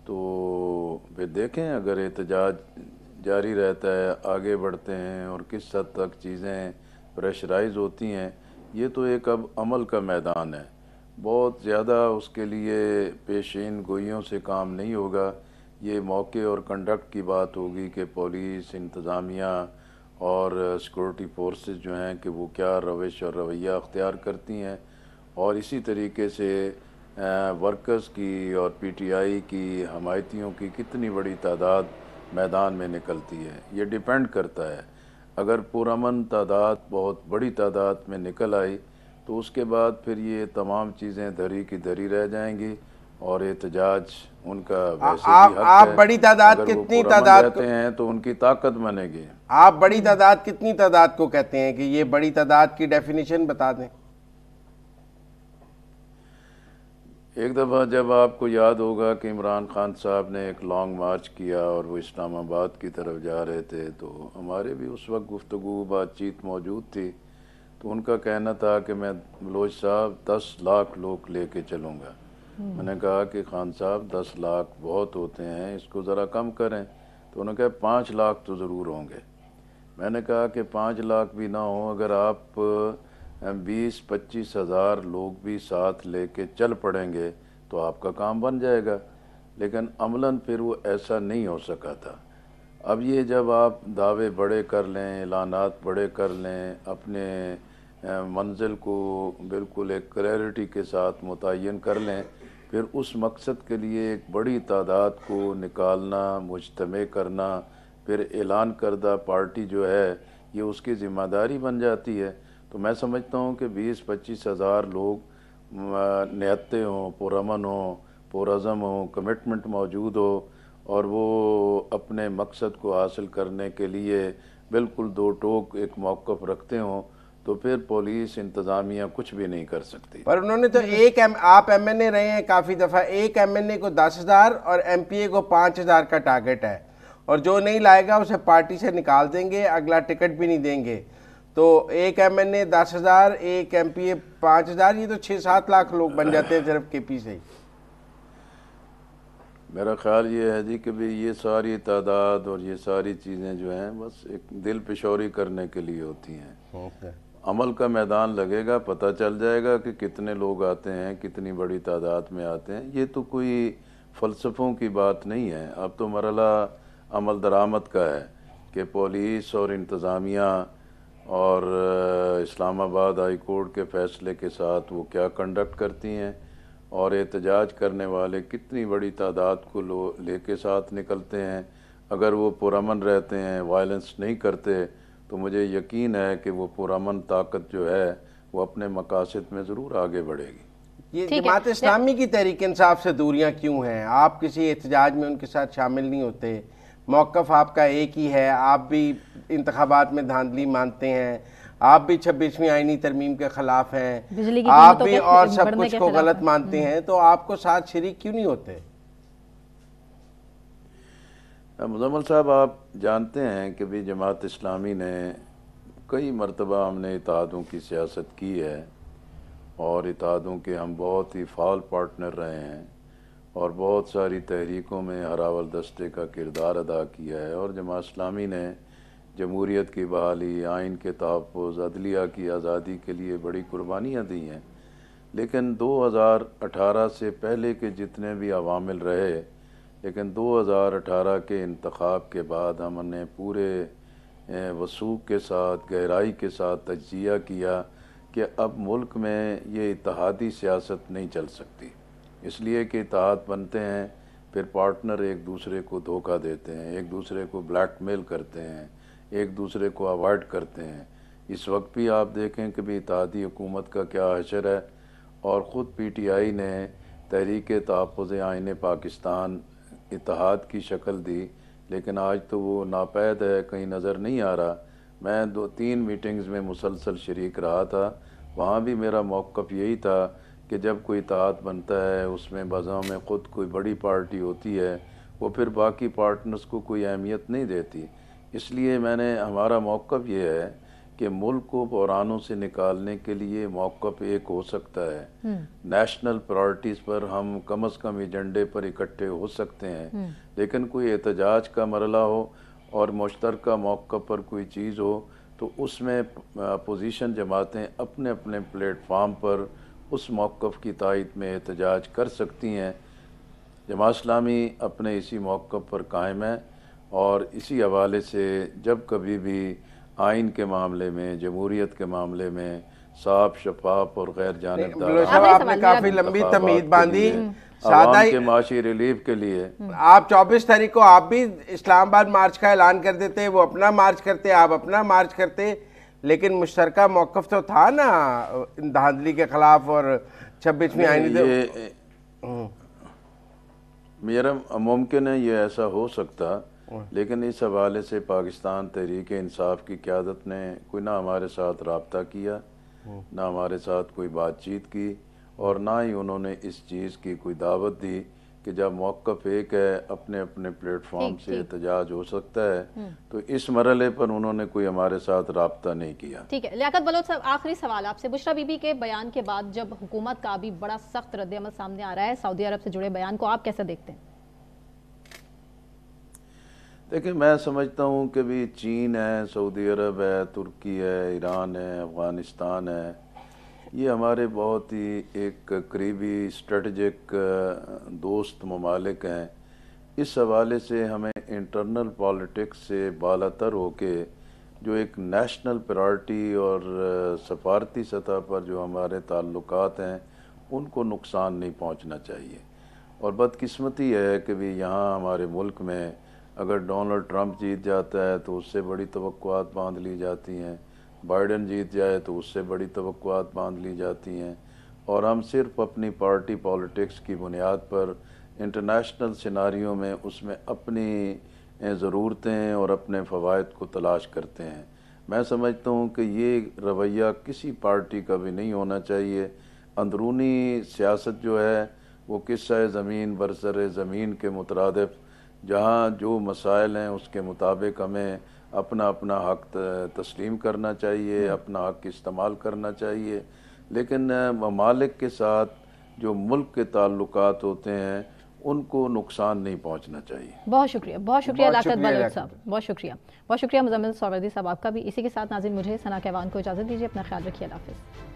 تو پھر دیکھیں اگر احتجاج جاری رہتا ہے، آگے بڑھتے ہیں اور کس حد تک چیزیں پریشرائز ہوتی ہیں۔ یہ تو ایک اب عمل کا میدان ہے، بہت زیادہ اس کے لیے پیشین گوئیوں سے کام نہیں ہوگا۔ یہ موقع اور کنڈکٹ کی بات ہوگی کہ پولیس، انتظامیہ اور سیکورٹی فورسز جو ہیں کہ وہ کیا روش اور رویہ اختیار کرتی ہیں، اور اسی طریقے سے ورکرز کی اور پی ٹی آئی کی حمایتیوں کی کتنی بڑی تعداد میدان میں نکلتی ہے۔ یہ ڈیپینڈ کرتا ہے، اگر پرامن تعداد بہت بڑی تعداد میں نکل آئی تو اس کے بعد پھر یہ تمام چیزیں دھری کی دھری رہ جائیں گی اور احتجاج ان کا ویسے بھی حق ہے۔ آپ بڑی تعداد اگر وہ کتنی پرامن تعداد رہتے ہیں تو ان کی طاقت بنے گی۔ آپ بڑی تعداد کتنی تعداد کو کہتے ہیں کہ یہ بڑی تعداد کی ڈیفینیشن بتا دیں۔ ایک دفعہ جب آپ کو یاد ہوگا کہ عمران خان صاحب نے ایک لانگ مارچ کیا اور وہ اسلام آباد کی طرف جا رہے تھے، تو ہمارے بھی اس وقت گفتگو بات چیت موجود تھی، تو ان کا کہنا تھا کہ میں بلوچ صاحب 10 لاکھ لوگ لے کے چلوں گا. میں نے کہا کہ خان صاحب 10 لاکھ بہت ہوتے ہیں، اس کو ذرا کم کریں. تو انہوں نے کہا 5 لاکھ تو ضرور ہوں گے. میں نے کہا کہ 5 لاکھ بھی نہ ہوں، اگر آپ 20-25 ہزار لوگ بھی ساتھ لے کے چل پڑیں گے تو آپ کا کام بن جائے گا. لیکن عملاً پھر وہ ایسا نہیں ہو سکا تھا. اب یہ جب آپ دعوے بڑے کر لیں، اعلانات بڑے کر لیں، اپنے منزل کو بالکل ایک کلیئرٹی کے ساتھ متعین کر لیں، پھر اس مقصد کے لیے ایک بڑی تعداد کو نکالنا، مجتمع کرنا، پھر اعلان کردہ پارٹی جو ہے یہ اس کی ذمہ داری بن جاتی ہے. تو میں سمجھتا ہوں کہ 20-25 ہزار لوگ نہتے ہوں، پرامن ہوں، پرعزم ہوں، کمٹمنٹ موجود ہو، اور وہ اپنے مقصد کو حاصل کرنے کے لیے بالکل دو ٹوک ایک موقف رکھتے ہوں، تو پھر پولیس انتظامیہ کچھ بھی نہیں کر سکتی. پر انہوں نے تو آپ ایم این اے رہے ہیں کافی دفعہ، ایک ایم این اے کو 10,000 اور ایم پی اے کو 5,000 کا ٹارگٹ ہے، اور جو نہیں لائے گا اسے پارٹی سے نکال دیں گے، اگلا ٹکٹ بھی نہیں دیں گے. تو ایک ایم این اے 10,000، ایک ایم پی اے 5,000، یہ تو 6-7 لاکھ لوگ بن جاتے ہیں صرف کے پی سے ہی. میرا خیال یہ ہے جی کہ بھی یہ ساری تعداد اور یہ ساری چیزیں جو ہیں بس ایک دل پشوری کرنے کے لیے ہوتی ہیں. عمل کا میدان لگے گا، پتہ چل جائے گا کہ کتنے لوگ آتے ہیں، کتنی بڑی تعداد میں آتے ہیں. یہ تو کوئی فلسفوں کی بات نہیں ہے. اب تو مرحلہ عمل درآمد کا ہے کہ پولیس اور انتظامیہ اور اسلام آباد ہائی کورٹ کے فیصلے کے ساتھ وہ کیا کنڈکٹ کرتی ہیں، اور احتجاج کرنے والے کتنی بڑی تعداد کو لے کے ساتھ نکلتے ہیں. اگر وہ پرامن رہتے ہیں، وائلنس نہیں کرتے، تو مجھے یقین ہے کہ وہ پرامن طاقت جو ہے وہ اپنے مقاصد میں ضرور آگے بڑھے گی. یہ جماعت اسلامی کی تحریک انصاف سے دوریاں کیوں ہیں؟ آپ کسی احتجاج میں ان کے ساتھ شامل نہیں ہوتے، موقف آپ کا ایک ہی ہے، آپ بھی انتخابات میں دھاندلی مانتے ہیں، آپ بھی 26ویں آئینی ترمیم کے خلاف ہیں، آپ بھی اور سب کچھ کو غلط مانتے ہیں، تو آپ کو ساتھ شریک کیوں نہیں ہوتے؟ مزمل صاحب، آپ جانتے ہیں کہ بھی جماعت اسلامی نے کئی مرتبہ ہم نے اتحادوں کی سیاست کی ہے، اور اتحادوں کے ہم بہت ہی فعال پارٹنر رہے ہیں، اور بہت ساری تحریکوں میں ہراول دستے کا کردار ادا کیا ہے. اور جماعت اسلامی نے جمہوریت کی بحالی، آئین کے تحفظ، عدلیہ کی آزادی کے لیے بڑی قربانیاں دی ہیں. لیکن 2018 سے پہلے کے جتنے بھی عوامل رہے، لیکن 2018 کے انتخاب کے بعد ہم نے پورے وثوق کے ساتھ، گہرائی کے ساتھ تجزیہ کیا کہ اب ملک میں یہ اتحادی سیاست نہیں چل سکتی. اس لیے کہ اتحاد بنتے ہیں، پھر پارٹنر ایک دوسرے کو دھوکہ دیتے ہیں، ایک دوسرے کو بلیک میل کرتے ہیں، ایک دوسرے کو اوائڈ کرتے ہیں. اس وقت بھی آپ دیکھیں کہ بھی اتحادی حکومت کا کیا حشر ہے، اور خود پی ٹی آئی نے تحریک تحفظ آئین پاکستان اتحاد کی شکل دی، لیکن آج تو وہ ناپید ہے، کہیں نظر نہیں آ رہا. میں 2-3 میٹنگز میں مسلسل شریک رہا تھا، وہاں بھی میرا موقف یہی تھا کہ جب کوئی اتحاد بنتا ہے، اس میں بازوں میں خود کوئی بڑی پارٹی ہوتی ہے، وہ پھر باقی پارٹنرز کو کوئی اہمیت نہیں دیتی. اس لیے ہمارا موقف یہ ہے کہ ملک کو بحرانوں سے نکالنے کے لیے موقف ایک ہو سکتا ہے. نیشنل پرائرٹیز پر ہم کم از کم ایجنڈے پر اکٹھے ہو سکتے ہیں، لیکن کوئی احتجاج کا مرحلہ ہو اور مشترکہ موقف پر کوئی چیز ہو، تو اس میں اپوزیشن جماعتیں اپنے اپنے پلیٹ فارم پر اس موقف کی تائید میں احتجاج کر سکتی ہیں. جماعت اسلامی اپنے اسی موقف پر قائم ہے، اور اسی حوالے سے جب کبھی بھی آئین کے معاملے میں، جمہوریت کے معاملے میں صاف، شفاف اور غیر جانبدار، آپ نے کافی لمبی تمہید باندھی. عوام کے معاشی ریلیف کے لیے آپ 24 تاریخ کو آپ بھی اسلام آباد مارچ کا اعلان کر دیتے، وہ اپنا مارچ کرتے، آپ اپنا مارچ کرتے، لیکن مشترکہ موقف تو تھا نا دھاندلی کے خلاف اور 26ویں آئینی. میرا ممکن ہے یہ ایسا ہو سکتا، لیکن اس حوالے سے پاکستان تحریک انصاف کی قیادت نے کوئی نہ ہمارے ساتھ رابطہ کیا، نہ ہمارے ساتھ کوئی بات چیت کی، اور نہ ہی انہوں نے اس چیز کی کوئی دعوت دی کہ جب موقف ایک ہے اپنے اپنے پلیٹ فارم ٹھیک، سے ٹھیک۔ احتجاج ہو سکتا ہے، تو اس مرحلے پر انہوں نے کوئی ہمارے ساتھ رابطہ نہیں کیا۔ ٹھیک ہے، لیاقت بلوچ صاحب آخری سوال آپ سے، بشرا بی بی کے بیان کے بعد جب حکومت کا بھی بڑا سخت رد عمل سامنے آ رہا ہے سعودی عرب سے جڑے بیان کو آپ کیسے دیکھتے ہیں؟ دیکھیں میں سمجھتا ہوں کہ بھی چین ہے، سعودی عرب ہے، ترکی ہے، ایران ہے، افغانستان ہے، یہ ہمارے بہت ہی ایک قریبی اسٹریٹجک دوست ممالک ہیں۔ اس حوالے سے ہمیں انٹرنل پالیٹکس سے بالاتر ہو کے جو ایک نیشنل پرائرٹی اور سفارتی سطح پر جو ہمارے تعلقات ہیں ان کو نقصان نہیں پہنچنا چاہیے۔ اور بدقسمتی ہے کہ بھی یہاں ہمارے ملک میں اگر ڈونلڈ ٹرمپ جیت جاتا ہے تو اس سے بڑی توقعات باندھ لی جاتی ہیں، بائیڈن جیت جائے تو اس سے بڑی توقعات باندھ لی جاتی ہیں، اور ہم صرف اپنی پارٹی پالیٹکس کی بنیاد پر انٹرنیشنل سیناریوں میں اس میں اپنی ضرورتیں اور اپنے فوائد کو تلاش کرتے ہیں۔ میں سمجھتا ہوں کہ یہ رویہ کسی پارٹی کا بھی نہیں ہونا چاہیے۔ اندرونی سیاست جو ہے وہ قصہ زمین برسر زمین کے مترادف، جہاں جو مسائل ہیں اس کے مطابق ہمیں اپنا اپنا حق تسلیم کرنا چاہیے، اپنا حق استعمال کرنا چاہیے، لیکن ممالک کے ساتھ جو ملک کے تعلقات ہوتے ہیں ان کو نقصان نہیں پہنچنا چاہیے۔ بہت شکریہ، بہت شکریہ بہت لیاقت شکریہ بلوچ لیاقت صاحب، بہت شکریہ، بہت شکریہ مزمل سہروردی صاحب آپ کا بھی۔ اسی کے ساتھ ناظرین مجھے ثنا کیوان کو اجازت دیجیے، اپنا خیال رکھیے، اللہ حافظ۔